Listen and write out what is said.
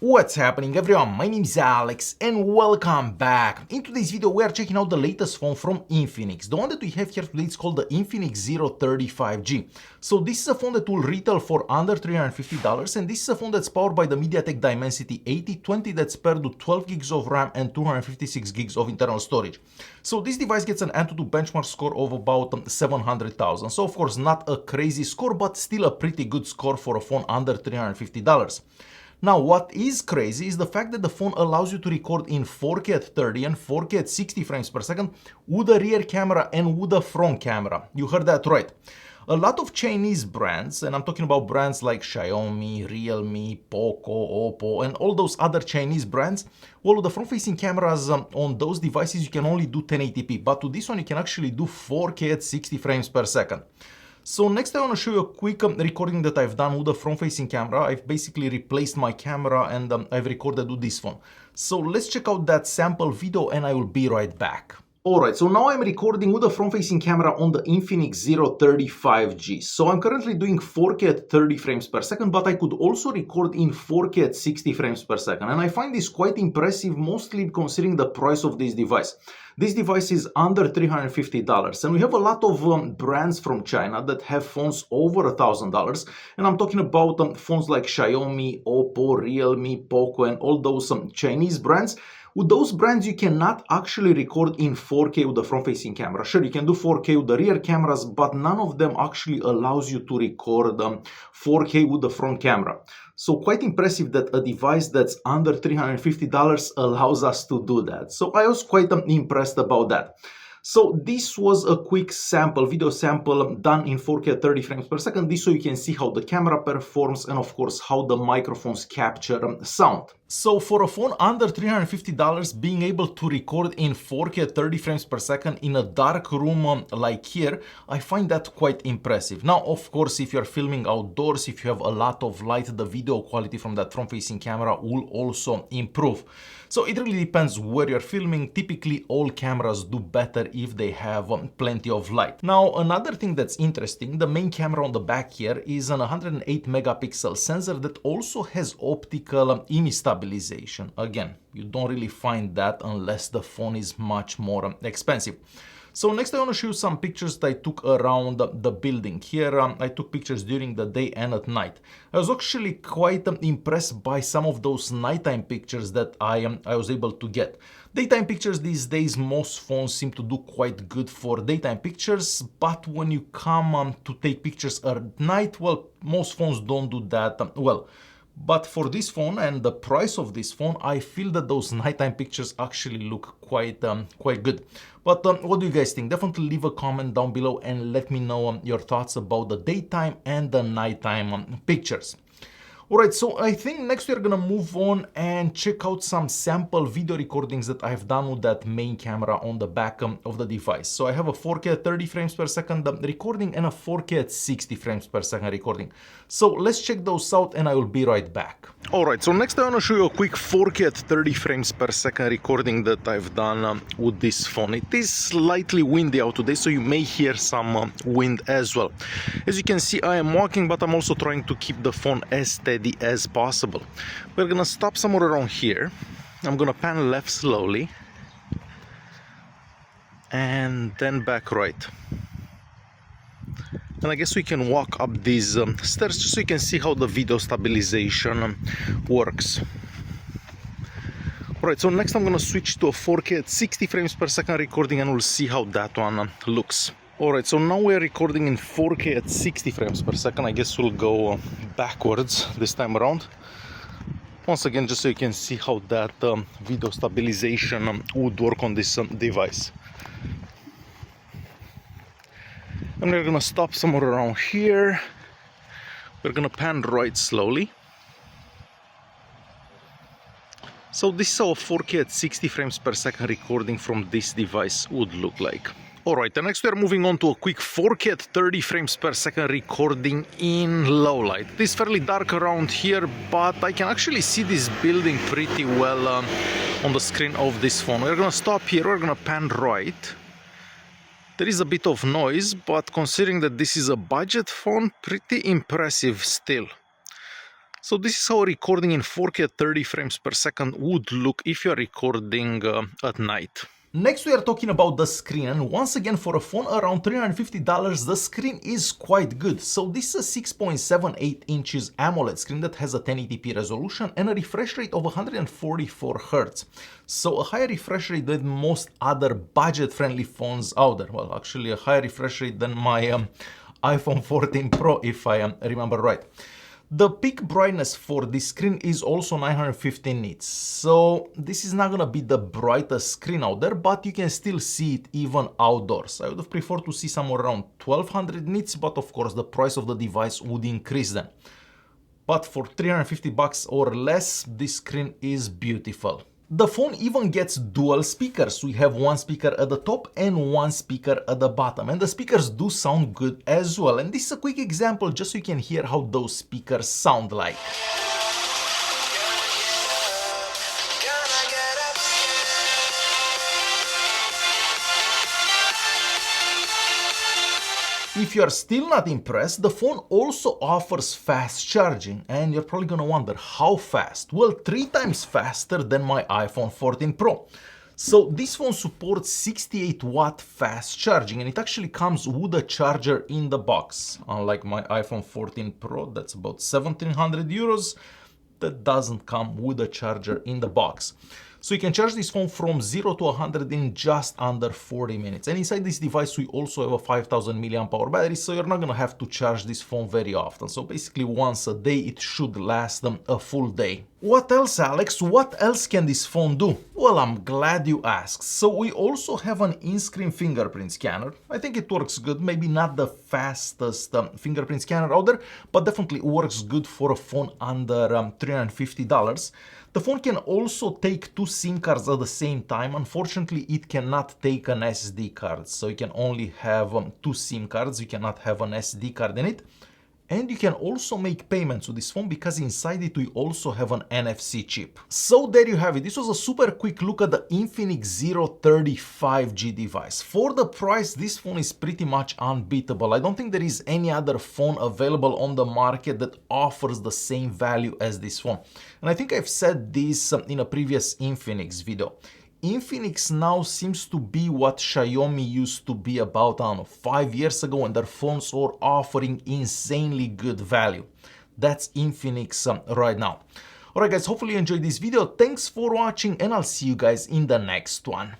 What's happening everyone, my name is Alex and welcome back. In today's video we are checking out the latest phone from Infinix. The one that we have here today is called the Infinix ZERO 35G. So this is a phone that will retail for under $350 and this is a phone that's powered by the MediaTek Dimensity 8020 that's paired with 12 gigs of RAM and 256 gigs of internal storage. So this device gets an Antutu benchmark score of about 700,000. So of course not a crazy score but still a pretty good score for a phone under $350. Now, what is crazy is the fact that the phone allows you to record in 4K at 30 and 4K at 60 frames per second with a rear camera and with a front camera. You heard that right. A lot of Chinese brands, and I'm talking about brands like Xiaomi, Realme, Poco, Oppo, and all those other Chinese brands, well, with the front-facing cameras on those devices, you can only do 1080p, but with this one, you can actually do 4K at 60 frames per second. So next I want to show you a quick recording that I've done with the front-facing camera. I've basically replaced my camera and I've recorded with this phone. So let's check out that sample video and I will be right back. Alright, so now I'm recording with the front-facing camera on the Infinix ZERO 35G. So I'm currently doing 4K at 30 frames per second, but I could also record in 4K at 60 frames per second. And I find this quite impressive, mostly considering the price of this device. This device is under $350, and we have a lot of brands from China that have phones over $1,000. And I'm talking about phones like Xiaomi, Oppo, Realme, Poco, and all those Chinese brands. With those brands, you cannot actually record in 4K with the front-facing camera. Sure, you can do 4K with the rear cameras, but none of them actually allows you to record 4K with the front camera. So quite impressive that a device that's under $350 allows us to do that. So I was quite impressed about that. So this was a quick sample, video sample done in 4K at 30 frames per second. This so you can see how the camera performs and of course how the microphones capture sound. So for a phone under $350, being able to record in 4K at 30 frames per second in a dark room like here, I find that quite impressive. Now, of course, if you're filming outdoors, if you have a lot of light, the video quality from that front-facing camera will also improve. So it really depends where you're filming. Typically, all cameras do better if they have plenty of light. Now, another thing that's interesting, the main camera on the back here is an 108 megapixel sensor that also has optical image stabilization. Again, you don't really find that unless the phone is much more expensive. So next I want to show you some pictures that I took around the building. Here I took pictures during the day and at night. I was actually quite impressed by some of those nighttime pictures that I was able to get. Daytime pictures these days, most phones seem to do quite good for daytime pictures, but when you come to take pictures at night, well, most phones don't do that well. But for this phone and the price of this phone, I feel that those nighttime pictures actually look quite good. But what do you guys think? Definitely leave a comment down below and let me know your thoughts about the daytime and the nighttime pictures. Alright, so I think next we're gonna move on and check out some sample video recordings that I've done with that main camera on the back of the device. So I have a 4K at 30 frames per second recording and a 4K at 60 frames per second recording. So let's check those out and I will be right back. Alright, so next I want to show you a quick 4K at 30 frames per second recording that I've done with this phone. It is slightly windy out today, so you may hear some wind as well. As you can see, I am walking, but I'm also trying to keep the phone as steady as possible. We're gonna stop somewhere around here. I'm gonna pan left slowly and then back right. And I guess we can walk up these stairs just so you can see how the video stabilization works. Alright, so next I'm gonna switch to a 4K at 60 frames per second recording and we'll see how that one looks. Alright, so now we're recording in 4K at 60 frames per second. I guess we'll go backwards this time around. Once again, just so you can see how that video stabilization would work on this device. And we're gonna stop somewhere around here. We're gonna pan right slowly. So this is how a 4K at 60 frames per second recording from this device would look like. Alright, and next we are moving on to a quick 4K at 30 frames per second recording in low light. It is fairly dark around here, but I can actually see this building pretty well on the screen of this phone. We're gonna stop here, we're gonna pan right. There is a bit of noise, but considering that this is a budget phone, pretty impressive still. So this is how recording in 4K at 30 frames per second would look if you're recording at night. Next we are talking about the screen, and once again for a phone around $350 the screen is quite good. So this is a 6.78 inches AMOLED screen that has a 1080p resolution and a refresh rate of 144 Hz. So a higher refresh rate than most other budget-friendly phones out there. Well, actually a higher refresh rate than my iPhone 14 Pro if I remember right. The peak brightness for this screen is also 915 nits, so this is not gonna be the brightest screen out there, but you can still see it even outdoors. I would have preferred to see somewhere around 1200 nits, but of course the price of the device would increase then. But for 350 bucks or less, this screen is beautiful. The phone even gets dual speakers. We have one speaker at the top and one speaker at the bottom, and the speakers do sound good as well. And this is a quick example just so you can hear how those speakers sound like. If you are still not impressed, the phone also offers fast charging, and you're probably gonna wonder how fast. Well, 3 times faster than my iPhone 14 Pro. So this phone supports 68 watt fast charging, and it actually comes with a charger in the box. Unlike my iPhone 14 Pro, that's about 1700 euros, that doesn't come with a charger in the box. So you can charge this phone from 0 to 100 in just under 40 minutes. And inside this device we also have a 5000 mAh battery, so you're not gonna have to charge this phone very often. So basically once a day it should last them a full day. What else, Alex? What else can this phone do? Well, I'm glad you asked. So we also have an in-screen fingerprint scanner. I think it works good, maybe not the fastest fingerprint scanner out there, but definitely works good for a phone under $350. The phone can also take 2 SIM cards at the same time. Unfortunately, it cannot take an SD card, so you can only have 2 SIM cards. You cannot have an SD card in it. And you can also make payments with this phone because inside it we also have an NFC chip. So there you have it. This was a super quick look at the Infinix ZERO 35G device. For the price, this phone is pretty much unbeatable. I don't think there is any other phone available on the market that offers the same value as this phone. And I think I've said this in a previous Infinix video. Infinix now seems to be what Xiaomi used to be about, I don't know, 5 years ago, when their phones were offering insanely good value. That's Infinix right now. Alright guys, hopefully you enjoyed this video. Thanks for watching, and I'll see you guys in the next one.